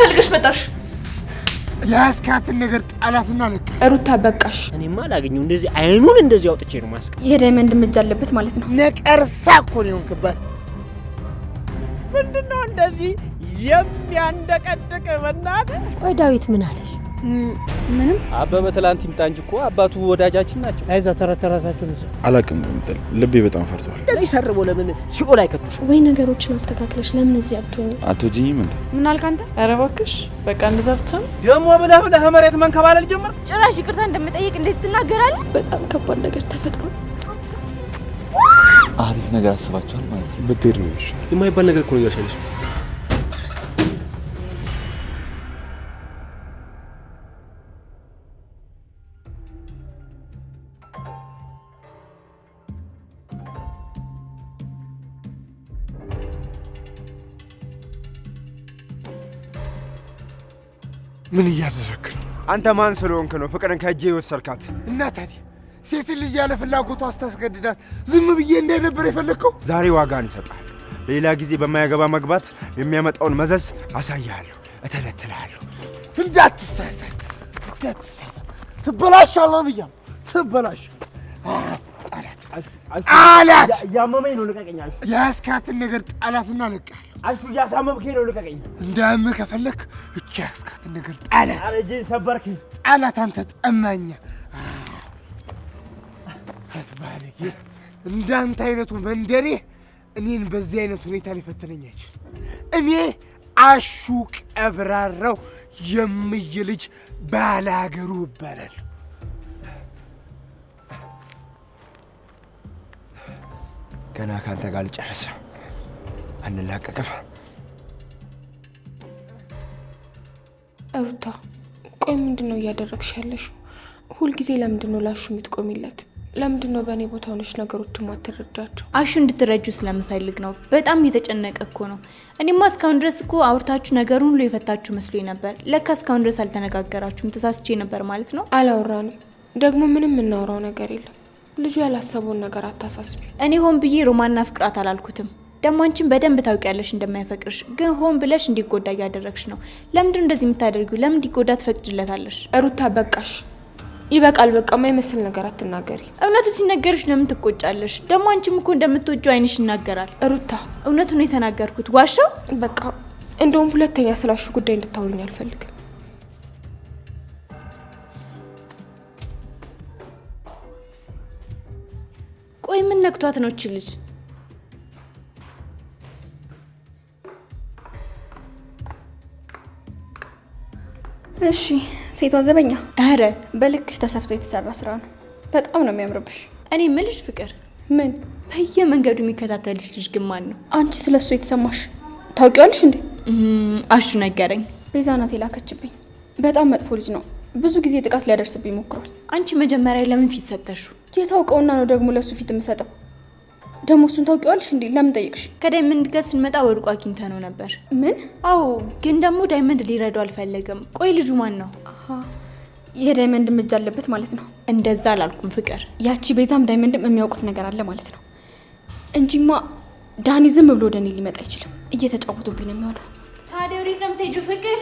ፈልገሽ መጣሽ? ያስካትን ነገር ጣላትና ለቀ ሩታ በቃሽ። እኔማ ላገኘው እንደዚህ አይኑን እንደዚህ አውጥቼ ነው ማስቀ የዳይመንድ እጅ አለበት ማለት ነው። ነቀርሳ እኮ ነው እንከባል። ምንድነው እንደዚህ የሚያንደቀድቅ በእናትህ? ወይ ዳዊት ምን አለሽ? ምንም አበበ ትላንት ይምጣ እንጂ እኮ አባቱ ወዳጃችን ናቸው። አይዛ ተረተራታችሁ ነው አላቅም እንትን ልቤ በጣም ፈርቷል። እንደዚህ ሰርቦ ለምን ሲኦል አይከቱሽ? ወይ ነገሮችን አስተካክለሽ ለምን እዚህ አትሆኚ? አትወጂኝም እንዴ? ምን አልክ አንተ? ኧረ እባክሽ በቃ እንደዛ ብቻ ነው ደሞ ብለህ መሬት መንከባለል ጀመር። ጭራሽ ይቅርታ እንደምጠይቅ እንዴት ትናገራለህ? በጣም ከባድ ነገር ተፈጥሯል። አሪፍ ነገር አስባችኋል ማለት ነው? ብትሄድ ነው ይሻላል። የማይባል ነገር እኮ ነው ያሻለሽ። ምን እያደረክ ነው? አንተ ማን ስለሆንክ ነው ፍቅርን ከእጄ የወሰድካት? እና ታዲያ ሴት ልጅ ያለ ፍላጎቷ አስታስገድዳት ዝም ብዬ እንደነበር የፈለከው? ዛሬ ዋጋን እሰጥሃለሁ። ሌላ ጊዜ በማያገባ መግባት የሚያመጣውን መዘዝ አሳያለሁ፣ እተለትልሃለሁ። እንዳትሳሳት ትበላሻለህ ብያለሁ። ትበላሻለህ አላት። ያመመኝ ነው ልቀቀኝ። ያስካትን ነገር ጣላትና ለቀሃለሁ። አሹ ያሳመምከኝ ነው ልቀቀኝ። እንዳያምህ ከፈለክ እቺ ያስካትን ነገር ጣላት። ኧረ እጄን ሰበርክኝ። ጣላት አንተ ጠማኛ አትባለኝ። እንዳንተ አይነቱ መንደሬ እኔን በዚህ አይነት ሁኔታ ሊፈትነኝ አይችልም። እኔ አሹ ቀብራራው የምዬ ልጅ ባላገሩ እባላለሁ። ገና ካንተ ጋር ልጨርስ። አንላቀቅም። ሩታ ቆይ ምንድነው እያደረግሽ ያለሽው? ሁልጊዜ ለምንድነው ላሹ የምትቆሚለት? ለምንድነው በእኔ ቦታ ሆነሽ ነገሮችን ማትረዳቸው? አሹ እንድትረጁ ስለምፈልግ ነው። በጣም እየተጨነቀ እኮ ነው። እኔማ እስካሁን ድረስ እኮ አውርታችሁ ነገሩን ሁሉ የፈታችሁ መስሎኝ ነበር። ለካ እስካሁን ድረስ አልተነጋገራችሁም። ተሳስቼ ነበር ማለት ነው። አላወራንም። ደግሞ ምንም የምናወራው ነገር የለም። ልጁ ያላሰበውን ነገር አታሳስቢ። እኔ ሆን ብዬ ሮማንና ፍቅራት አላልኩትም። ደግሞ አንቺን በደንብ ታውቂያለሽ እንደማይፈቅርሽ፣ ግን ሆን ብለሽ እንዲጎዳ እያደረግሽ ነው። ለምንድን እንደዚህ የምታደርጊው? ለምን እንዲጎዳ ትፈቅጅለታለሽ? ሩታ በቃሽ፣ ይበቃል። በቃ የማይመስል ነገር አትናገሪ። እውነቱ ሲነገርሽ ለምን ትቆጫለሽ? ደግሞ አንቺም እኮ እንደምትወጂው አይንሽ ይናገራል። ሩታ እውነቱን የተናገርኩት ዋሻው። በቃ እንደውም ሁለተኛ ስላሹ ጉዳይ እንድታወሪኝ አልፈልግም። ቆይ ምን ነክቷት ነው እቺ ልጅ? እሺ ሴቷ ዘበኛ። አረ በልክሽ ተሰፍቶ የተሰራ ስራ ነው። በጣም ነው የሚያምርብሽ። እኔ ምልሽ ፍቅር፣ ምን በየመንገዱ የሚከታተልሽ ልጅ ግን ማን ነው? አንቺ ስለሱ የተሰማሽ ታውቂዋለሽ እንዴ? አሹ ነገረኝ። ቤዛ ናት የላከችብኝ። በጣም መጥፎ ልጅ ነው። ብዙ ጊዜ ጥቃት ሊያደርስብኝ ሞክሯል። አንቺ መጀመሪያ ለምን ፊት ሰጠሹ? የታውቀውና ነው ደግሞ ለሱ ፊት የምሰጠው? ደግሞ እሱን ታውቂዋለሽ እንዴ? ለምን ጠይቅሽ? ከዳይመንድ ጋር ስንመጣ ወድቆ አግኝተ ነው ነበር። ምን? አዎ፣ ግን ደግሞ ዳይመንድ ሊረዳው አልፈለገም። ቆይ ልጁ ማን ነው? የዳይመንድ እጅ አለበት ማለት ነው? እንደዛ አላልኩም ፍቅር። ያቺ ቤዛም ዳይመንድም የሚያውቁት ነገር አለ ማለት ነው እንጂማ ዳኒ ዝም ብሎ ወደ እኔ ሊመጣ አይችልም። እየተጫወቱብኝ ነው የሚሆነው። ታዲያ ወዴት ነው የምትሄጂው ፍቅር?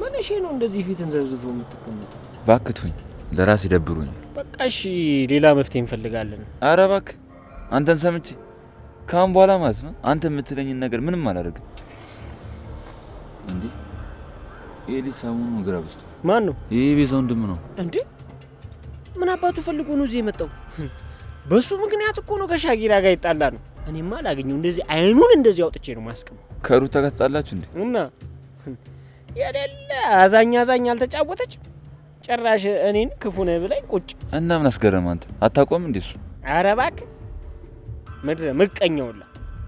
ምን እሺ ነው እንደዚህ ፊትን ዘብዝፎ የምትቀመጡ? ባክቱኝ ለራስ ይደብሩኛል። በቃ እሺ ሌላ መፍትሄ እንፈልጋለን። አረ እባክህ አንተን ሰምቼ ካሁን በኋላ ማለት ነው አንተ የምትለኝን ነገር ምንም አላደርግም። እንዴ ኤሊ ሰሞኑን ግራ ብስቶ ማን ነው? ይሄ ቤዛ ወንድም ነው እንዴ? ምን አባቱ ፈልጎ ነው እዚህ የመጣው? በሱ ምክንያት እኮ ነው ከሻጊራ ጋር ይጣላ ነው። እኔማ ላገኘው እንደዚህ አይኑን እንደዚህ አውጥቼ ነው ማስቀመጥ። ከሩታ ጋር ተጣላችሁ እንዴ? እና የሌለ አዛኝ አልተጫወተች ጭራሽ እኔን ክፉ ነህ ብላኝ ቁጭ። እና ምን አስገረመ አንተ? አታቆም እንዴ እሱ? ኧረ እባክህ ምድረ ምቀኛውላ።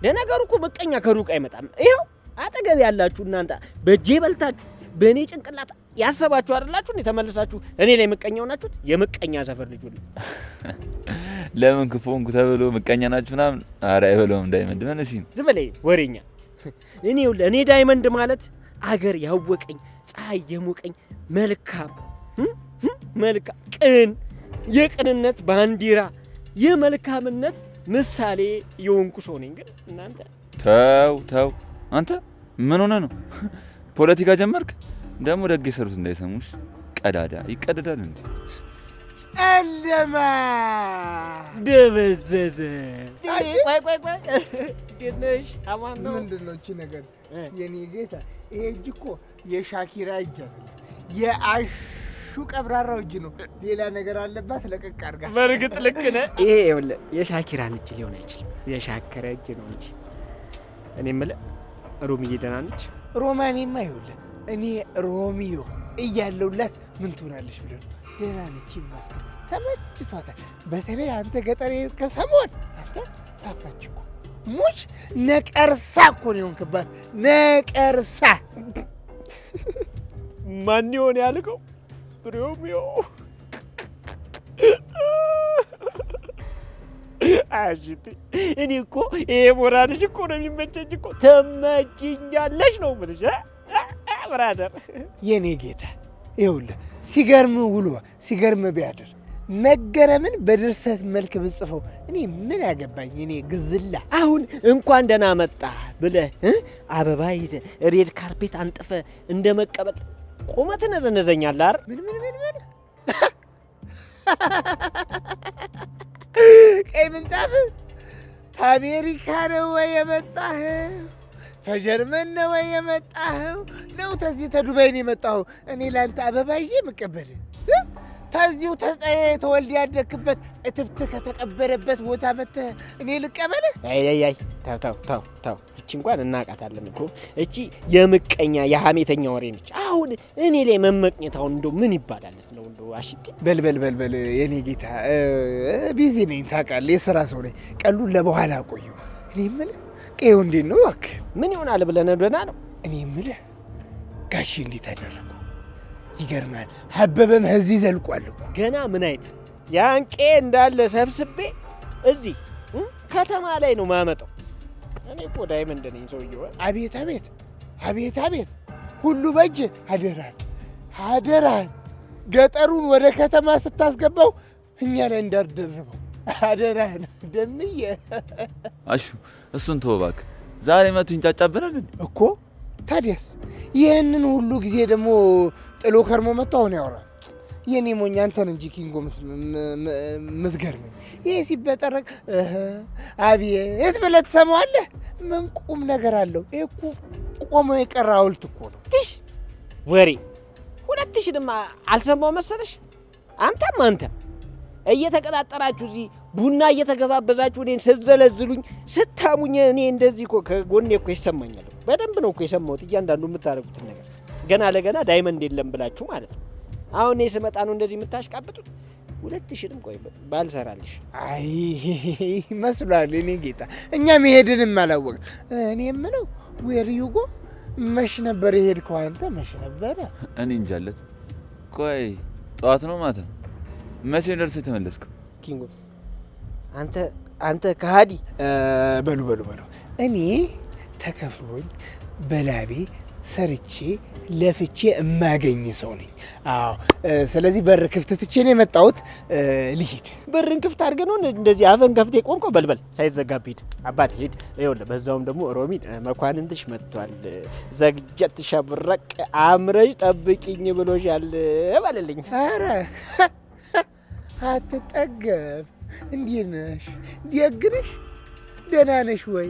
ለነገሩ እኮ ምቀኛ ከሩቅ አይመጣም። ይኸው አጠገብ ያላችሁ እናንተ በእጄ በልታችሁ በእኔ ጭንቅላት ያሰባችሁ አይደላችሁ? ተመልሳችሁ እኔ ላይ ምቀኛው ናችሁት። የምቀኛ ሰፈር ልጅ ሁሉ ለምን ክፉ ሆንኩ ተብሎ ምቀኛ ናችሁ ምናምን? ኧረ አይበለውም ዳይመንድ ምን እሺ ዝም በለኝ ወሬኛ። እኔ ዳይመንድ ማለት አገር ያወቀኝ ፀሐይ የሞቀኝ መልካም ቅን የቅንነት ባንዲራ የመልካምነት ምሳሌ የሆንኩ ሰው ነኝ። ግን እናንተ ተው አንተ ምን ሆነ ነው ፖለቲካ ጀመርክ? ደግሞ ደግ የሰሩት እንዳይሰሙሽ ቀዳዳ ይቀደዳል እንዴ? ጨለማ ደበዘዘ። ቆይ ደነሽ አማን ነው። ምንድነው እቺ ነገር የኔ ጌታ? ይሄ እጅ እኮ የሻኪራ እጅ አይደለም፣ የአሹ ቀብራራው እጅ ነው። ሌላ ነገር አለባት። ለቀቅ አድርጋ። በርግጥ ልክ ነህ። ይሄ ይኸውልህ የሻኪራን እጅ ሊሆን አይችልም፣ የሻከረ እጅ ነው እንጂ። እኔ የምልህ ሮሚዬ ደህና ነች? ሮማኔማ ይኸውልህ እኔ ሮሚዮ እያለሁላት ምን ትሆናለች ብለህ ነው? ደህና ነች ይመስገን፣ ተመችቷታል። በተለይ አንተ ገጠር ከሰሞን አንተ ታፋች እኮ ሙች ነቀርሳ እኮ ነው የሆንክባት። ነቀርሳ ማን ይሆን ያልከው? ሮሚዮ አሽቲ እኔ እኮ ይሄ ሞራልሽ እኮ ነው የሚመቸኝ እኮ። ተመችኛለሽ ነው የምልሽ ብራዘር። የኔ ጌታ ይኸውልህ ሲገርም ውሎ ሲገርም ቢያድር መገረምን በድርሰት መልክ ብጽፈው እኔ ምን ያገባኝ? እኔ ግዝላ አሁን እንኳን ደህና መጣ ብለህ አበባ ይዘህ ሬድ ካርፔት አንጥፈ እንደ መቀበል ቁመት ነዘነዘኛለህ አይደል? ምን ቀይ ምንጣፍ አሜሪካ ነው ወይ የመጣኸው? ከጀርመን ነው ወይ የመጣኸው? ነው ተዚህ ተዱባይ ነው የመጣኸው? እኔ ላንተ አበባ ይዤ የምቀበልህ ተዚሁ ተወልድ ያደግክበት እትብት ከተቀበረበት ቦታ መጥተህ እኔ ልቀበልህ? አይ ተው እቺ እንኳን እናቃታለን እኮ። እቺ የምቀኛ የሐሜተኛ ወሬ ነች። አሁን እኔ ላይ መመቅኘታውን እንደው ምን ይባላል ነው እንደው አሽቴ። በል የኔ ጌታ ቢዚ ነኝ ታውቃለህ፣ የሥራ ሰው ነኝ። ቀሉን ለበኋላ ቆየው። እኔ የምልህ ቀየው እንዴት ነው እባክህ? ምን ይሆናል ብለህ ነው? ደህና ነው። እኔ የምልህ ጋሼ እንዴት አደረጉ? ይገርማል። አበበም እዚህ ዘልቋል እኮ ገና ምን አይት ያንቄ እንዳለ ሰብስቤ እዚህ ከተማ ላይ ነው ማመጣው። እኔ እኮ ዳይመንድ ነኝ ሰውዬው። አቤት ሁሉ በእጅ አደራህን ገጠሩን ወደ ከተማ ስታስገባው እኛ ላይ እንዳርደረበው አደራህን። ደምዬ አሹ እሱን ተወው እባክህ። ዛሬ መቱ ይንጫጫብናል እኮ። ታዲያስ ይህንን ሁሉ ጊዜ ደግሞ ጥሎ ከርሞ መጥቶ አሁን ያወራል። የኔ ሞኝ አንተን እንጂ ኪንጎ ምትገርመኝ። ይሄ ሲበጠረቅ አቤት ብለህ ትሰማዋለህ። ምን ቁም ነገር አለው? ይሄ እኮ ቆሞ የቀረ ሐውልት እኮ ነው። ትሽ ወሬ 2000 አልሰማው መሰለሽ? አንተም እየተቀጣጠራችሁ እዚህ ቡና እየተገባበዛችሁ እኔን ስትዘለዝሉኝ ስታሙኝ እኔ እንደዚህ እኮ ከጎኔ እኮ ይሰማኛል። በደንብ ነው እኮ የሰማሁት እያንዳንዱ የምታደርጉትን ነገር። ገና ለገና ዳይመንድ የለም ብላችሁ ማለት ነው። አሁን እኔ ስመጣ ነው እንደዚህ የምታሽቃብጡት። 2000 ቆይ ባልሰራልሽ። አይ መስሏል። እኔ ጌታ እኛ መሄድንም አላወቅ። እኔ የምለው ዌር ዩ ጎ መሽ ነበር የሄድከው አንተ? መሽ ነበረ? እኔ እንጃለት። ቆይ ጠዋት ነው ማታ? መቼ ደርሰህ የተመለስከው? ኪንጎ አንተ ከሃዲ። በሉ እኔ ተከፍሎኝ በላቤ ሰርቼ ለፍቼ እማገኝ ሰው ነኝ። አዎ፣ ስለዚህ በር ክፍት ትቼ ነው የመጣሁት። ልሂድ። በርን ክፍት አድርገህ ነው እንደዚህ አፈን ከፍቴ ቆንቆ? በልበል ሳይዘጋብ ሂድ አባቴ ሂድ። ይኸውልህ በዛውም ደግሞ ሮሚን መኳንንትሽ መጥቷል፣ ዘግጀት ሸብረቅ አምረሽ ጠብቂኝ ብሎሻል በልልኝ። ኧረ አትጠገብ። እንዴት ነሽ? ደግ ነሽ? ደህና ነሽ ወይ?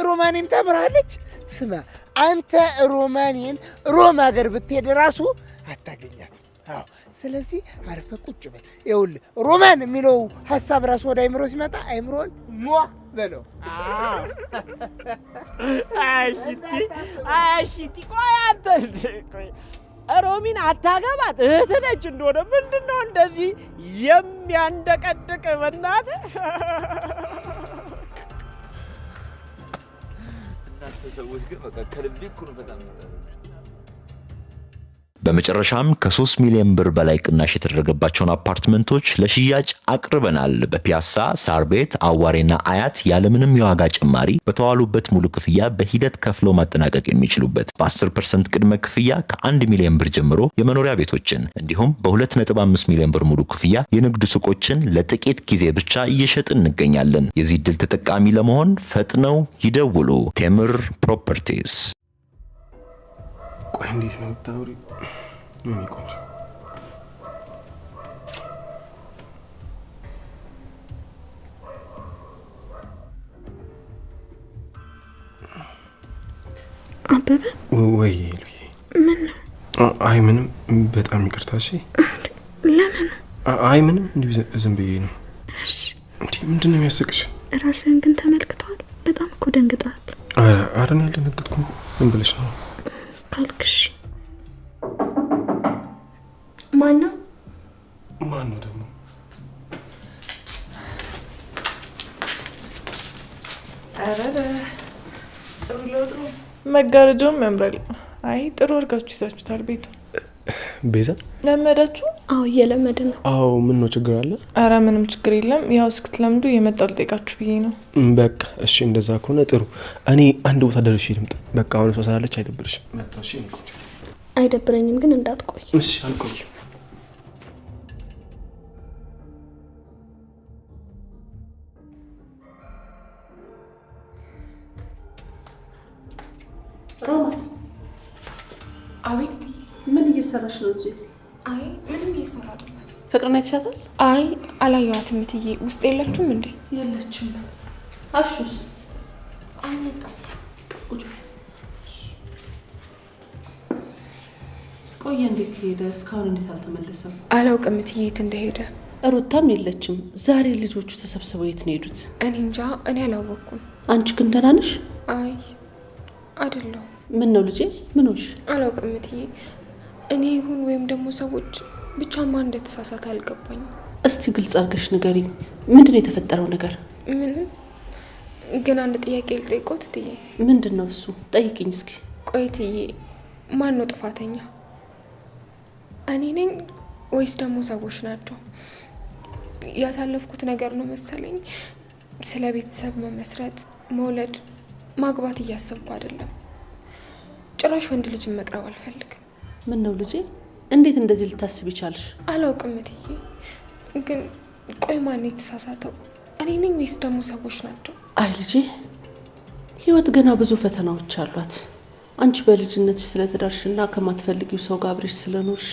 ሮማኔም ታምራለች። ስማ አንተ ሮማኔን ሮም ሀገር ብትሄድ ራሱ አታገኛትም። አዎ፣ ስለዚህ አርፈ ቁጭ በል። ይኸውልህ ሮማን የሚለው ሀሳብ ራሱ ወደ አይምሮ ሲመጣ አይምሮን ሟ በለው። አሽቲ ቆይ አንተ ሮሚን አታገባት? እህት ነች እንደሆነ ምንድነው እንደዚህ የሚያንደቀድቅ? በእናትህ እናንተ ሰዎች ግን በቃ ከልቤ እኮ ነው በጣም በመጨረሻም ከ3 ሚሊዮን ብር በላይ ቅናሽ የተደረገባቸውን አፓርትመንቶች ለሽያጭ አቅርበናል። በፒያሳ፣ ሳር ቤት፣ አዋሬና አያት ያለምንም የዋጋ ጭማሪ በተዋሉበት ሙሉ ክፍያ በሂደት ከፍለው ማጠናቀቅ የሚችሉበት በ10% ቅድመ ክፍያ ከ1 ሚሊዮን ብር ጀምሮ የመኖሪያ ቤቶችን እንዲሁም በ2.5 ሚሊዮን ብር ሙሉ ክፍያ የንግድ ሱቆችን ለጥቂት ጊዜ ብቻ እየሸጥን እንገኛለን። የዚህ ዕድል ተጠቃሚ ለመሆን ፈጥነው ይደውሉ። ቴምር ፕሮፐርቲስ። ቆይ እንዴት ነው ታውሪ? ምን ይቆጭ? አበበ ወይ ምን ነው? አይ ምንም፣ በጣም ይቅርታ። እሺ ለምን? አይ ምንም፣ እንዲሁ ዝም ብዬ ነው። እሺ እንዴ ምንድን ነው የሚያስቅሽ? ራስህን ግን ተመልክተዋል? በጣም እኮ ደንግጠሃል። ኧረ እኔ አልደነገጥኩም። ምን ብለሽ ነው ካልክሽ? ማነው ደግሞ? ኧረ ጥሩ ለውጥ ነው። መጋረጃውም ያምራል። አይ ጥሩ አድርጋችሁ ይዛችሁታል ቤቱ። ቤዛ ለመዳችሁ? አዎ እየለመደ ነው። አዎ ምን ነው ችግር አለ? ኧረ ምንም ችግር የለም። ያው እስክትለምዱ የመጣው ልጠይቃችሁ ብዬ ነው። በቃ እሺ፣ እንደዛ ከሆነ ጥሩ። እኔ አንድ ቦታ ደርሼ ልምጣ። በቃ አሁን እሷ ስላለች አይደብርሽም? መጣሁ። እሺ አይደብረኝም፣ ግን እንዳትቆይ። እሺ አልቆይም። ሮማን። አቤት። ምን እየሰራሽ ነው እዚህ? አይ ምንም እየሰራ አይደለም። ፍቅርን አይተሻታል? አይ አላየኋትም እትዬ። ውስጥ የለችም እንዴ? የለችም። አሹስ አልመጣም። ቁጭ ቆየ። እንዴት ከሄደ? እስካሁን እንዴት አልተመለሰም? አላውቅም እትዬ የት እንደሄደ። ሩታም የለችም። ዛሬ ልጆቹ ተሰብስበው የት ነው የሄዱት? እኔ እንጃ፣ እኔ አላወቅኩም። አንቺ ግን ደህና ነሽ? አይ አይደለሁም። ምን ነው ልጄ? ምን ሆንሽ? አላውቅም እትዬ። እኔ ይሁን ወይም ደግሞ ሰዎች ብቻ ማን እንደተሳሳተ አልገባኝም። እስቲ ግልጽ አድርገሽ ንገሪኝ። ምንድን ነው የተፈጠረው ነገር? ምንም፣ ግን አንድ ጥያቄ ልጠይቅዎት እትዬ። ምንድን ነው እሱ? ጠይቅኝ እስኪ። ቆይ እትዬ፣ ማን ነው ጥፋተኛ? እኔ ነኝ ወይስ ደግሞ ሰዎች ናቸው? ያሳለፍኩት ነገር ነው መሰለኝ። ስለ ቤተሰብ መመስረት፣ መውለድ፣ ማግባት እያሰብኩ አይደለም። ጭራሽ ወንድ ልጅን መቅረብ አልፈልግም። ምን ነው ልጄ? እንዴት እንደዚህ ልታስብ ይቻልሽ? አላውቅም እትዬ፣ ግን ቆይ ማን ነው የተሳሳተው? እኔ ነኝ ወይስ ደግሞ ሰዎች ናቸው? አይ ልጄ፣ ህይወት ገና ብዙ ፈተናዎች አሏት። አንቺ በልጅነትሽ ስለተዳርሽና ከማትፈልጊው ሰው ጋር አብረሽ ስለኖርሽ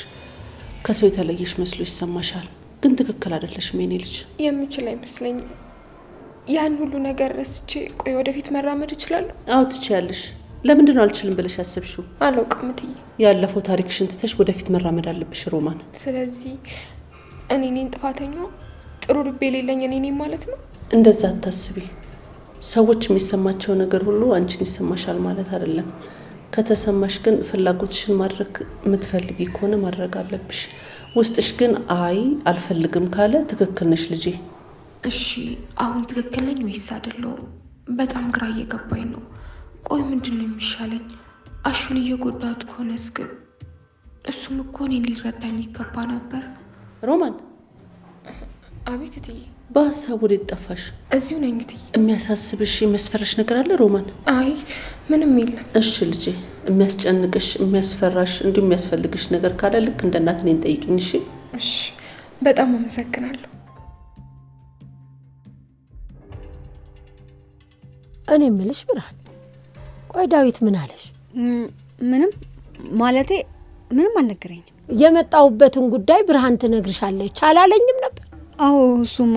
ከሰው የተለየሽ መስሎ ይሰማሻል። ግን ትክክል አይደለሽም የኔ ልጅ። የምችል አይመስለኝም። ያን ሁሉ ነገር ረስቼ ቆይ ወደፊት መራመድ እችላለሁ? አዎ ትችያለሽ። ለምንድን ነው አልችልም ብለሽ ያሰብሽው? አላውቅም እትዬ። ያለፈው ታሪክሽን ትተሽ ወደፊት መራመድ አለብሽ ሮማን። ስለዚህ እኔ ነኝ ጥፋተኛው? ጥሩ ልብ የሌለኝ እኔ ነኝ ማለት ነው? እንደዛ አታስቢ። ሰዎች የሚሰማቸው ነገር ሁሉ አንቺን ይሰማሻል ማለት አይደለም። ከተሰማሽ ግን ፍላጎትሽን ማድረግ የምትፈልጊ ከሆነ ማድረግ አለብሽ። ውስጥሽ ግን አይ አልፈልግም ካለ ትክክል ነሽ ልጄ። እሺ አሁን ትክክል ነኝ ወይስ አይደለሁም? በጣም ግራ እየገባኝ ነው። ቆይ ምንድን ነው የሚሻለኝ? አሹን እየጎዳት ከሆነስ ግን እሱም እኮ እኔን ሊረዳኝ ይገባ ነበር። ሮማን። አቤት እትዬ። በሀሳብ ወዴት ጠፋሽ? እዚሁ ነኝ እትዬ። የሚያሳስብሽ የሚያስፈራሽ ነገር አለ ሮማን? አይ ምንም የለም። እሺ ልጄ፣ የሚያስጨንቅሽ የሚያስፈራሽ እንዲሁም የሚያስፈልግሽ ነገር ካለ ልክ እንደ እናት እኔን ጠይቅኝ። እሺ? እሺ፣ በጣም አመሰግናለሁ። እኔ የምልሽ ብርሃን፣ ቆይ ዳዊት ምን አለሽ? ምንም ማለቴ ምንም አልነገረኝም። የመጣሁበትን ጉዳይ ብርሃን ትነግርሻለች አላለኝም ነበር? አዎ እሱማ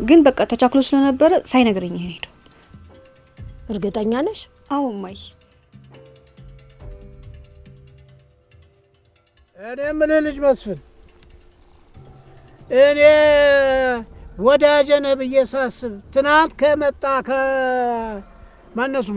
ግን በቃ ተቻክሎ ስለነበረ ሳይነግረኝ ሄደው። እርግጠኛ ነሽ? አዎ ማይ። እኔ የምልህ ልጅ መስፍን፣ እኔ ወዳጄ ነህ ብዬ ሳስብ ትናንት ከመጣ ከማነሱ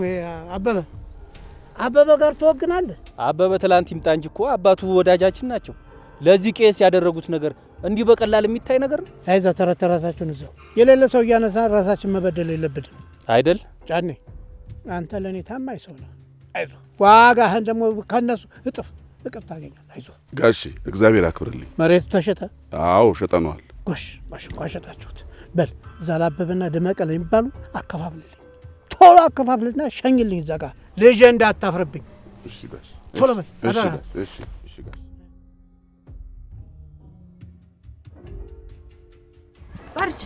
አበበ ጋር ትወግናለህ? አበበ ትላንት ይምጣ እንጂ እኮ አባቱ ወዳጃችን ናቸው። ለዚህ ቄስ ያደረጉት ነገር እንዲህ በቀላል የሚታይ ነገር ነው? አይዛ ተረተራታችሁን እዛው የሌለ ሰው እያነሳ ራሳችን መበደል የለብንም አይደል? ጫኔ አንተ ለኔ ታማኝ ሰው ነህ። አይዞህ፣ ዋጋህን ደግሞ ከነሱ እጥፍ ፍቅር ታገኛለህ። አይዞህ ጋሺ፣ እግዚአብሔር አክብርልኝ። መሬቱ ተሸጠ? አዎ ሸጠነዋል። ጎሽ እንኳን ሸጣችሁት። በል እዛ ላበበና ደመቀለ የሚባሉ አከፋፍልልኝ፣ ቶሎ አከፋፍልና ሸኝልኝ። እዛ ጋር ልጄ እንዳታፍርብኝ። እሺ ጋሽ፣ ቶሎ በል። እሺ ጋሽ። ባርች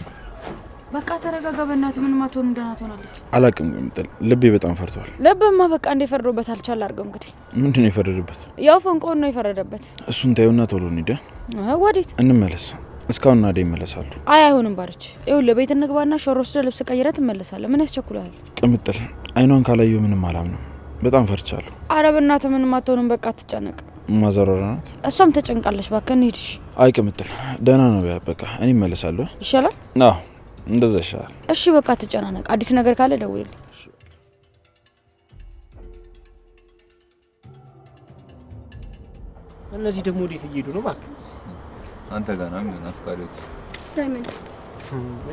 በቃ ተረጋጋ፣ በእናትህ ምንም አትሆንም፣ ደህና ትሆናለች። አላቅም ቅምጥል፣ ልቤ በጣም ፈርቷል። ልብማ በቃ እንደፈረደበት አልቻል አድርገው። እንግዲህ ምንድን ነው የፈረደበት? ያው ፈንቆን ነው የፈረደበት። እሱን ታዩና ቶሎ እንሂድ። ወዴት? እንመለስ። እስካሁን ናደ ይመለሳሉ። አይሆንም ባርች፣ ይኸውልህ ቤት እንግባና ሾሮ ወስደህ ልብስ ቀይረህ ትመለሳለህ። ምን ያስቸኩልሃል? ቅምጥል፣ አይኗን ካላየሁ ምንም አላምነው። በጣም ፈርቻለሁ። ኧረ በእናትህ ምንም አትሆንም፣ በቃ አትጨነቅ። ማዘሯራ ናት። እሷም ተጨንቃለች። እባክህ እንሂድ። አይ ቅምጥል፣ ደህና ነው። በቃ እኔ እመለሳለሁ። ይሻላል? አዎ እንደዛ ይሻላል። እሺ በቃ አትጨናነቅ። አዲስ ነገር ካለ ደውልልኝ። እነዚህ ደግሞ ወዴት እየሄዱ ነው? እባክህ አንተ ጋር ነው የሚሆን አፍቃሪዎች። ዳይመንድ፣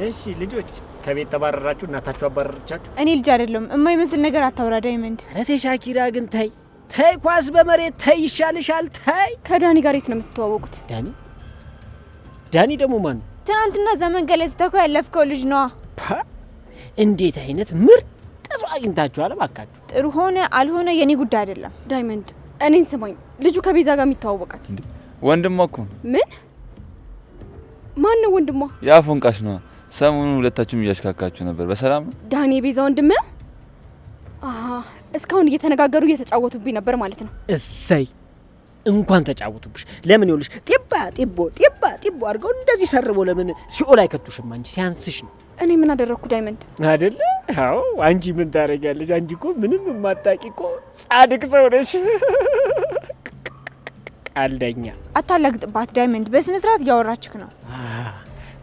እሺ ልጆች ከቤት ተባረራችሁ? እናታችሁ አባረረቻችሁ? እኔ ልጅ አይደለም። የማይመስል ነገር አታውራ ዳይመንድ። ኧረ ተይ ሻኪራ ግን ተይ ተይ፣ ኳስ በመሬት ተይ፣ ይሻልሻል ተይ። ከዳኒ ጋር የት ነው የምትተዋወቁት? ዳኒ ደግሞ ማን ነው? ትናንትና ዘመን ገለጽተው ያለፍከው ልጅ ነዋ። እንዴት አይነት ምርጥ ሰው አግኝታችኋል! እባካችሁ ጥሩ ሆነ አልሆነ የኔ ጉዳይ አይደለም። ዳይመንድ እኔን ስማኝ፣ ልጁ ከቤዛ ጋር የሚተዋወቃል። ወንድሟ እኮ ነው። ምን? ማን ነው ወንድሟ? የአፎንቃሽ ነው። ሰሞኑን ሁለታችሁም እያሽካካችሁ ነበር። በሰላም ነው? ዳኒ የቤዛ ወንድም ነው? አሃ፣ እስካሁን እየተነጋገሩ እየተጫወቱብኝ ነበር ማለት ነው። እሰይ እንኳን ተጫወቱብሽ። ለምን ይኸውልሽ ጢባ ጢቦ አድርገው እንደዚህ ሰርቦ ለምን ሲኦል አይከቱሽም? አንቺ ሲያንስሽ ነው። እኔ ምን አደረኩ ዳይመንድ? አይደለ? አዎ አንቺ ምን ታረጋለሽ? አንቺ እኮ ምንም የማታውቂ እኮ ጻድቅ ሰው ነሽ። ቀልደኛ። አታላግጥባት ዳይመንድ። በስነ ስርዓት እያወራችክ ነው።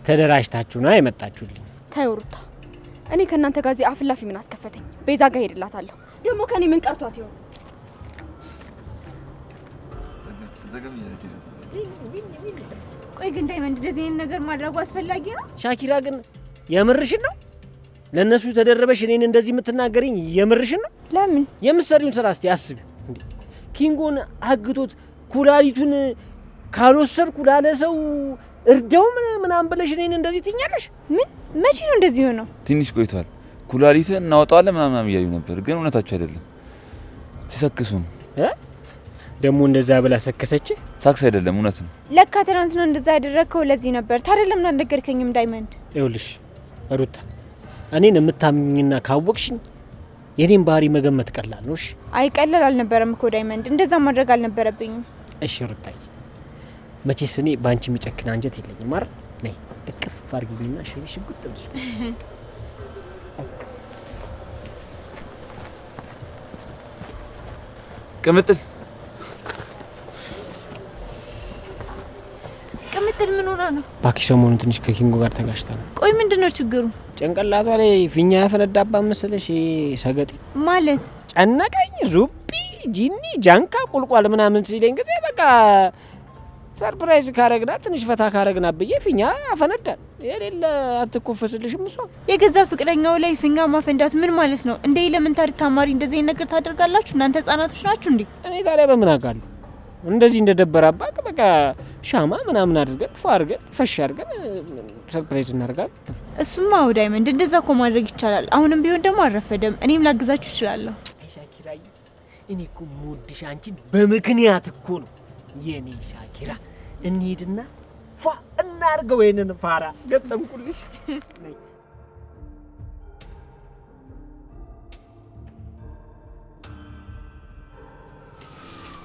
ተደራጅታችሁ ነው የመጣችሁልኝ? ተይ ሩታ፣ እኔ ከእናንተ ጋር እዚህ አፍላፊ ምን አስከፈተኝ? ቤዛ ጋር ሄድላታለሁ። ደግሞ ከኔ ምን ቀርቷት ይሆን? ቆይ ግን ዳይመንድ እንደዚህ አይነት ነገር ማድረጉ አስፈላጊ ነው? ሻኪራ ግን የምርሽን ነው? ለነሱ ተደረበሽ እኔን እንደዚህ የምትናገሪኝ የምርሽን ነው? ለምን? የምትሰሪውን ስራ እስቲ አስቢ። እንዴ ኪንጎን አግቶት ኩላሊቱን ካልወሰድኩ ላለ ሰው እርዳው ምናምን ብለሽ እኔን እንደዚህ ትኛለሽ? ምን? መቼ ነው እንደዚህ ሆነው? ትንሽ ቆይቷል። ኩላሊትን እናወጣዋለን ምናምን እያሉ ነበር፣ ግን እውነታቸው አይደለም። ሲሰክሱ ነው። ደግሞ እንደዛ ብላ ሰከሰች? ሳክስ አይደለም፣ እውነት ነው። ለካ ትናንት ነው እንደዛ ያደረግከው። ለዚህ ነበር። ታዲያ ለምን አልነገርከኝም ዳይመንድ? ይኸውልሽ ሩታ፣ እኔን የምታምኝና ካወቅሽኝ የኔን ባህሪ መገመት ቀላል ነው። እሺ? አይ ቀላል አልነበረም እኮ ዳይመንድ። እንደዛ ማድረግ አልነበረብኝም። እሺ ሩታዬ፣ መቼስ እኔ በአንቺ የሚጨክን አንጀት የለኝም አይደል? ነይ እቅፍ አድርጊኝና ሽጉጥ ብለሽ ቅምጥል ቅምጥል ምን ሆና ነው? እባክሽ ሰሞኑን ትንሽ ከኪንጎ ጋር ተጋጭታ ነው። ቆይ ምንድነው ችግሩ? ጭንቅላቷ ላይ ፊኛ ያፈነዳባት መሰለሽ? ሰገጤ ማለት ጨነቀኝ። ዙቢ ጂኒ ጃንካ ቁልቋል ምናምን ሲለኝ ጊዜ በቃ ሰርፕራይዝ ካረግና ትንሽ ፈታ ካረግና ብዬ ፊኛ ያፈነዳል። የሌለ አትኮፈስልሽም እሷ። የገዛ ፍቅረኛው ላይ ፊኛ ማፈንዳት ምን ማለት ነው? እንደ ኤሌመንታሪ ተማሪ እንደዚህ ነገር ታደርጋላችሁ? እናንተ ህጻናቶች ናችሁ እንዴ? እኔ ታዲያ በምን አውቃለሁ? እንደዚህ እንደደበራባት በቃ ሻማ ምናምን አድርገን ፏ አድርገን ፈሽ አድርገን ሰርፕራይዝ እናደርጋለን። እሱማ ዳይመንድ እንደዛ እኮ ማድረግ ይቻላል። አሁንም ቢሆን ደግሞ አልረፈደም። እኔም ላግዛችሁ እችላለሁ። ሻኪራዬ፣ እኔ እኮ የምወድሽ አንቺን በምክንያት እኮ ነው የኔ ሻኪራ። እንሂድና ፏ እናድርገው። ይሄንን ፋራ ገጠምኩልሽ።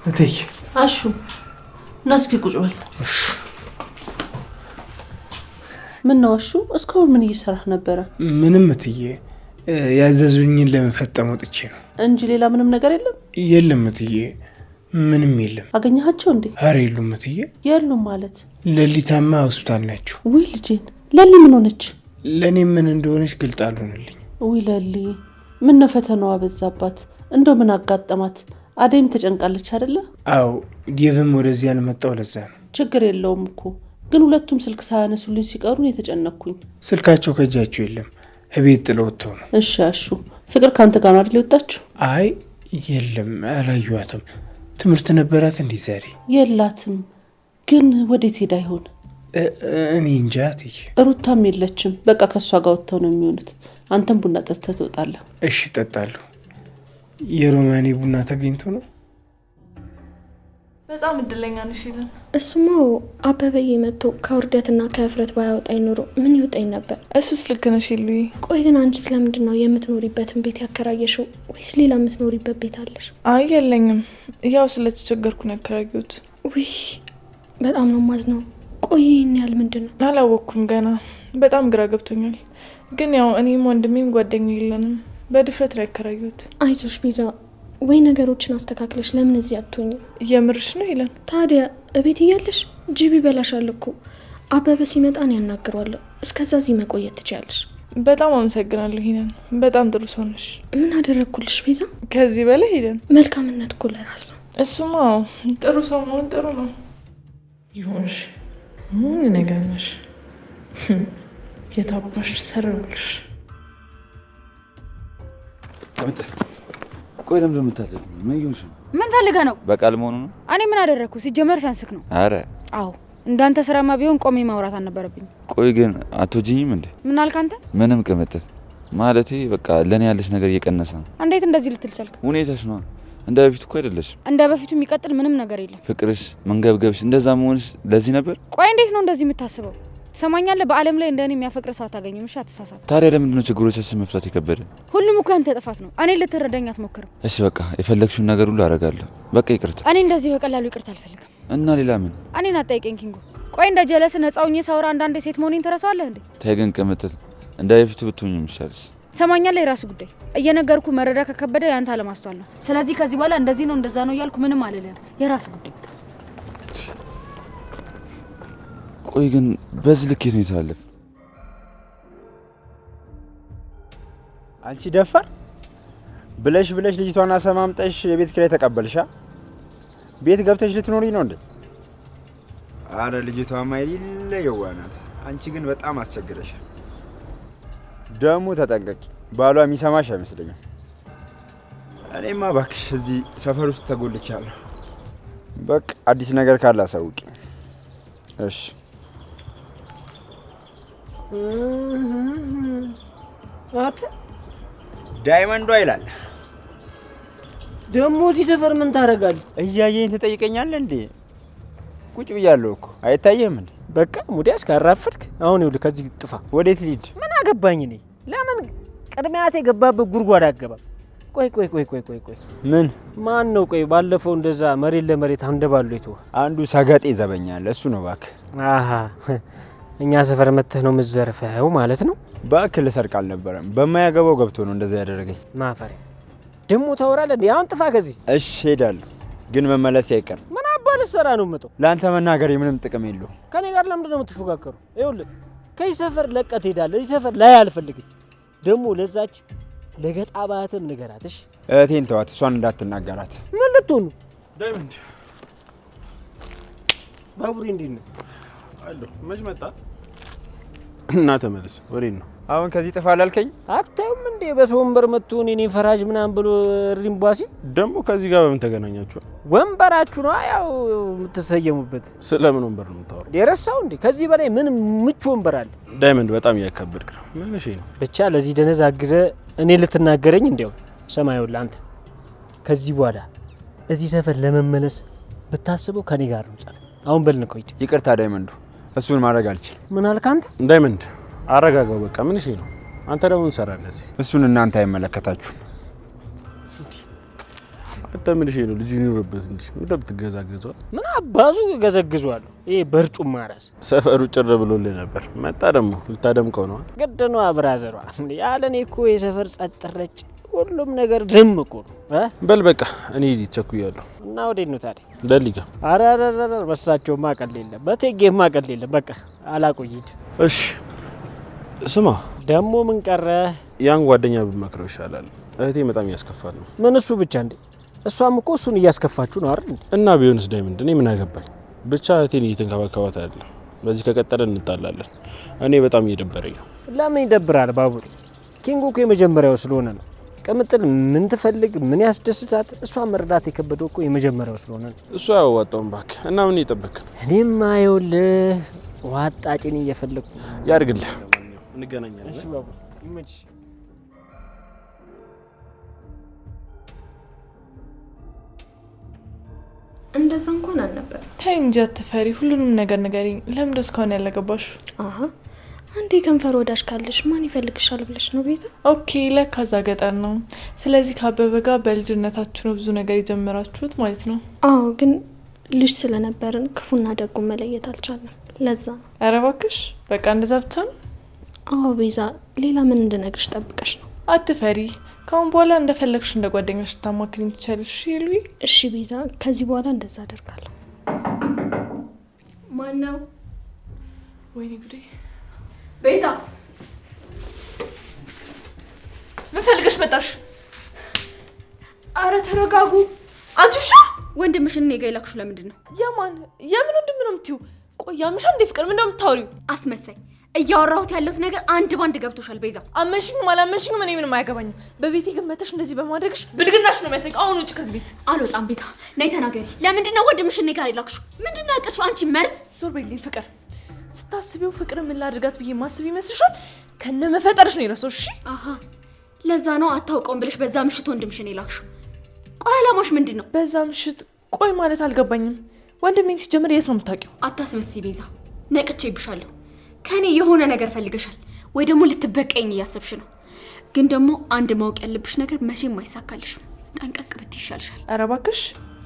እትዬ አሹ እና እስኪ ቁጭ በል። ምን ነው አሹ፣ እስካሁን ምን እየሰራህ ነበረ? ምንም እትዬ፣ ያዘዙኝን ለመፈጸም ወጥቼ ነው እንጂ ሌላ ምንም ነገር የለም። የለም እትዬ፣ ምንም የለም። አገኘሃቸው እንዴ? ኧረ የሉም እትዬ። የሉም ማለት? ለሊታማ ሆስፒታል ናቸው። ውይ ልጄን፣ ለሊ ምን ሆነች? ለእኔ ምን እንደሆነች ግልጥ አልሆነልኝ። ውይ ለሊ፣ ምን ነው ፈተናዋ በዛባት? እንደው ምን አጋጠማት? አደይም ተጨንቃለች አይደለ? አዎ፣ ዴቭም ወደዚህ ያልመጣው ለዛ ነው። ችግር የለውም እኮ ግን ሁለቱም ስልክ ሳያነሱልኝ ሲቀሩን የተጨነቅኩኝ። ስልካቸው ከእጃቸው የለም፣ እቤት ጥለው ወጥተው ነው። እሺ አሹ፣ ፍቅር ካንተ ጋር ነው አይደል የወጣችሁ? አይ የለም፣ አላየኋትም። ትምህርት ነበራት እንዴ ዛሬ? የላትም። ግን ወዴት ሄዳ ይሆን? እኔ እንጃ እትዬ። ሩታም የለችም። በቃ ከእሷ ጋር ወጥተው ነው የሚሆኑት። አንተም ቡና ጠጥተህ ትወጣለህ። እሺ እጠጣለሁ። የሮማኔ ቡና ተገኝቶ ነው? በጣም እድለኛ ነሽ ሄለን። እሱማ አበበዬ መጥቶ ከውርደትና ከእፍረት ባያወጣኝ ኖሮ ምን ይውጠኝ ነበር። እሱስ ልክ ነሽ ሄሉዬ። ቆይ ግን አንቺ ስለምንድን ነው የምትኖሪበትን ቤት ያከራየሽው? ወይስ ሌላ የምትኖሪበት ቤት አለሽ? አይ የለኝም፣ ያው ስለተቸገርኩ ነው ያከራየሁት። ውይ በጣም ነው ማዝነው። ቆይ ይህን ያህል ምንድን ነው? አላወቅኩም ገና። በጣም ግራ ገብቶኛል። ግን ያው እኔም ወንድሜም ጓደኛ የለንም፣ በድፍረት ነው ያከራየሁት። አይዞሽ ቤዛ፣ ወይ ነገሮችን አስተካክለሽ ለምን እዚህ አትሆኝም? እየምርሽ ነው ሄለን? ታዲያ እቤት እያለሽ ጅብ ይበላሻል እኮ። አበበ ሲመጣ ነው ያናግረዋለሁ። እስከዛ እዚህ መቆየት ትችያለሽ። በጣም አመሰግናለሁ ሄለን፣ በጣም ጥሩ ሰው ነሽ። ምን አደረግኩልሽ ቤዛ? ከዚህ በላይ ሄለን፣ መልካምነት እኮ ለራስ ነው። እሱማ ጥሩ ሰው መሆን ጥሩ ነው። ይሁንሽ፣ ምን ነገር ነሽ? የታባሽ ሰረብልሽ። ቆይ ለምን እንደምታደርግ ምን ይሁንሽ? ምን ፈልገህ ነው? በቃል መሆኑ ነው። እኔ ምን አደረግኩ? ሲጀመር ሲያንስክ ነው። አረ አዎ፣ እንዳንተ ስራማ ቢሆን ቆሜ ማውራት አልነበረብኝ። ቆይ ግን አትወጂኝም እንዴ? ምን አልክ አንተ? ምንም ቅምጥል ማለቴ በቃ ለኔ ያለሽ ነገር እየቀነሰ ነው። እንዴት እንደዚህ ልትል ቻልክ? ሁኔታሽ ነው። እንደ በፊት እኮ አይደለሽም። እንደ በፊቱ የሚቀጥል ምንም ነገር የለም። ፍቅርሽ፣ መንገብገብሽ፣ እንደዛ መሆንሽ ለዚህ ነበር። ቆይ እንዴት ነው እንደዚህ የምታስበው? ትሰማኛለህ? በአለም ላይ እንደኔ የሚያፈቅር ሰው አታገኝም። እሺ አትሳሳት። ታዲያ ለምንድን ነው ችግሮቻችን መፍታት የከበደ? ሁሉም እኮ ያንተ ጥፋት ነው። እኔ ልትረዳኝ አትሞክርም። እሺ በቃ የፈለግሽውን ነገር ሁሉ አደርጋለሁ። በቃ ይቅርታ። እኔ እንደዚህ በቀላሉ ይቅርታ አልፈልግም። እና ሌላ ምን? እኔን አትጠይቀኝ ኪንጎ። ቆይ እንደ ጀለስ ነፃውኝ ሳውራ አንዳንዴ ሴት መሆኔን ትረሳዋለህ እንዴ? ተይ ግን ቅምጥል፣ እንደ በፊቱ ብትሆኝ ይሻልሽ። ሰማኛለህ? የራሱ ጉዳይ። እየነገርኩ መረዳ ከከበደ ያንተ አለማስተዋል ነው። ስለዚህ ከዚህ በኋላ እንደዚህ ነው እንደዛ ነው እያልኩ ምንም አልልህም። የራሱ ጉዳይ። ቆይ ግን በዚህ ልኬት ነው የተላለፈ? አንቺ ደፋር ብለሽ ልጅቷን አሰማምጠሽ የቤት ኪራይ ተቀበልሻ? ቤት ገብተሽ ልትኖሪ ነው እንዴ? አረ ልጅቷ ማይል የዋናት። አንቺ ግን በጣም አስቸግረሻል። ደሙ ተጠንቀቂ፣ ባሏ የሚሰማሽ አይመስለኝም። እኔማ እባክሽ እዚህ ሰፈር ውስጥ ተጎልቻለሁ። በቃ አዲስ ነገር ካለ አሳውቂ እሺ? አት ዳይመንዷ ይላል ደግሞ እዚህ ሰፈር ምን ታደርጋለህ? እያየኝ ትጠይቀኛለህ እንዴ? ቁጭ ብያለሁ እኮ አይታየህም እንዴ? በቃ ሙዲያስ ካራፍድክ አሁን ይኸውልህ ከዚህ ጥፋ። ወዴት ልሂድ? ምን አገባኝ እኔ? ለምን ቅድሚያት የገባበት ጉድጓድ አገባም? ቆይ ምን ማን ነው? ቆይ ባለፈው እንደዛ መሬት ለመሬት አንደባሉ ይተው አንዱ ሰገጤ ዘበኛል። እሱ ነው እባክህ። አሃ እኛ ሰፈር መተህ ነው የምትዘርፈው ማለት ነው? እባክህ ልሰርቅ አልነበረም፣ በማያገባው ገብቶ ነው እንደዛ ያደረገኝ። ማፈሪያ ደግሞ ታወራለህ እንዴ? አሁን ጥፋ ከዚህ። እሺ ሄዳለሁ፣ ግን መመለስ አይቀርም። ምን አባል ሰራ ነው የምመጣው? ለአንተ መናገር ምንም ጥቅም የለውም። ከኔ ጋር ለምንድን ነው የምትፎካከሩ? ይኸውልህ ከዚህ ሰፈር ለቀህ ትሄዳለህ። እዚህ ሰፈር ላይ አልፈልግም። ደግሞ ለዛች ለገጣባትም ንገራት እሺ? እህቴን ተዋት፣ እሷን እንዳትናገራት። ምን ልትሆኑ? ዳይመንድ ባቡሬ እንዴት ነው? አለሁ። መች መጣ? እና ተመለስ። ወሬን ነው አሁን ከዚህ ጥፋ አላልከኝ? አታዩም እንዴ በሰው ወንበር መጥቶ እኔን ፈራጅ ምናምን ብሎ ሪምቧሲ። ደግሞ ከዚህ ጋር በምን ተገናኛችሁ? ወንበራችሁ ነው ያው የምትሰየሙበት። ስለምን ወንበር ነው የምታወራው? የረሳው እንዴ? ከዚህ በላይ ምን ምቹ ወንበር አለ? ዳይመንድ በጣም እያከበድክ ነው። ምን እሺ ነው ብቻ ለዚህ ደነዝ አግዘ እኔ ልትናገረኝ እንዴው ሰማዩላ። አንተ ከዚህ በኋላ እዚህ ሰፈር ለመመለስ ብታስበው ከኔ ጋር ነው ጻፍ። አሁን በል ነው ቆይት። ይቅርታ ዳይመንዱ፣ እሱን ማድረግ አልችልም። ምን አልክ አንተ? ዳይመንድ አረጋጋው በቃ። ምን እሺ ነው አንተ ደግሞ እንሰራለን እዚህ። እሱን እናንተ አይመለከታችሁም። አንተ ምን እሺ ነው ልጅ ይኑርበት እንጂ ምን ብትገዛገዘው? ምን አባዙ ገዘግዟለሁ። ይሄ በርጩማ ራስ ሰፈሩ ጭር ብሎልህ ነበር። መጣ ደግሞ ልታደምቀው ነው። ግድ ነው አብራዘሯ። ያለኔ እኮ የሰፈር ጸጥ ረጭ ሁሉም ነገር ድም እኮ ነው። በል በቃ እኔ ቸኩያለሁ። እና ወዴት ነው ታዲያ? ደሊጋ። አረ በሳቸውማ ቀል የለም፣ በቴጌማ ቀል የለም። በቃ አላቆይድ። እሺ ስማ ደግሞ ምን ቀረ? ያን ጓደኛ ብመክረው ይሻላል። እህቴ በጣም እያስከፋት ነው። ምን እሱ ብቻ እንዴ? እሷም እኮ እሱን እያስከፋችሁ ነው አይደል? እና ቢሆንስ ዳይመንድ፣ እኔ ምን አገባኝ? ብቻ እህቴን እየተንከባከባት አይደለም። በዚህ ከቀጠለ እንጣላለን። እኔ በጣም እየደበረኝ ነው። ለምን ይደብራል ባቡሬ? ኪንጉ እኮ የመጀመሪያው ስለሆነ ነው። ቅምጥል ምን ትፈልግ ምን ያስደስታት? እሷ መርዳት የከበደው እኮ የመጀመሪያው ስለሆነ እሷ ያዋጣውን እባክህ። እና ምን እየጠበክ? እኔም አይውልህ ዋጣጭን እየፈለግኩ ያድርግልህ። እንገናኛለን። እሺ ባቡ ይመች። እንደዛ እንኳን አልነበር። ተይ እንጂ አትፈሪ። ሁሉንም ነገር ንገሪኝ። ለምን እስካሁን ያለገባሽ? አሀ አንዴ ከንፈር ወዳጅ ካለሽ ማን ይፈልግሻል ብለሽ ነው ቤዛ? ኦኬ ለካ እዛ ገጠር ነው። ስለዚህ ከአበበ ጋር በልጅነታችሁ ነው ብዙ ነገር የጀመራችሁት ማለት ነው? አዎ፣ ግን ልጅ ስለነበርን ክፉና ደጉን መለየት አልቻለም። ለዛ ነው። ኧረ እባክሽ በቃ እንደዛ ብቻ ነው? አዎ ቤዛ፣ ሌላ ምን እንድነግርሽ ጠብቀሽ ነው? አትፈሪ። ካሁን በኋላ እንደፈለግሽ እንደ ጓደኛሽ ልታማክሪኝ ትችያለሽ። ሉዊ እሺ ቤዛ፣ ከዚህ በኋላ እንደዛ አደርጋለሁ። ማን ነው? ወይኔ ጉዴ! ቤዛ ምን ፈልገሽ መጣሽ? አረ ተረጋጉ። አንቺ ሻ ወንድምሽን እኔ ጋር የላክሽው ለምንድን ነው? የምን ወንድም ነው የምትይው? ቆይ ያምሻ እንዴ? ፍቅር ምን እንደምታወሪው? አስመሳይ። እያወራሁት ያለሁት ነገር አንድ ባንድ ገብቶሻል ቤዛ። አመንሽኝም አላመንሽኝም እኔ ምንም አያገባኝም። በቤቴ ግን መተሽ እንደዚህ በማድረግሽ ብልግናሽ ነው የሚያሳይቅ። አሁን ውጭ ከዚህ ቤት። አልወጣም ቤዛ፣ ነይ ተናገሪ። ለምንድን ነው ወንድምሽን እኔ ጋር የላክሽው? ምንድን ነው ያቀርሽው አንቺ መርዝ? ዞር በይልኝ ፍቅር። ስታስቢው ፍቅር ምን ላድርጋት ብዬ ማስብ ይመስልሻል? ከነ መፈጠርሽ ነው የረሳሁሽ። እሺ አሃ፣ ለዛ ነው አታውቀውም ብለሽ በዛ ምሽት ወንድምሽን የላክሽው። ቆይ አላማሽ ምንድን ነው? በዛ ምሽት ቆይ ማለት አልገባኝም። ወንድሜን ሲጀምር የት ነው የምታውቂው? አታስመስይ ቤዛ፣ ነቅቼብሻለሁ። ከኔ የሆነ ነገር ፈልገሻል ወይ ደግሞ ልትበቀኝ እያሰብሽ ነው። ግን ደግሞ አንድ ማወቅ ያለብሽ ነገር መቼም አይሳካልሽም። ጠንቀቅ ብትይ ይሻልሻል። ኧረ እባክሽ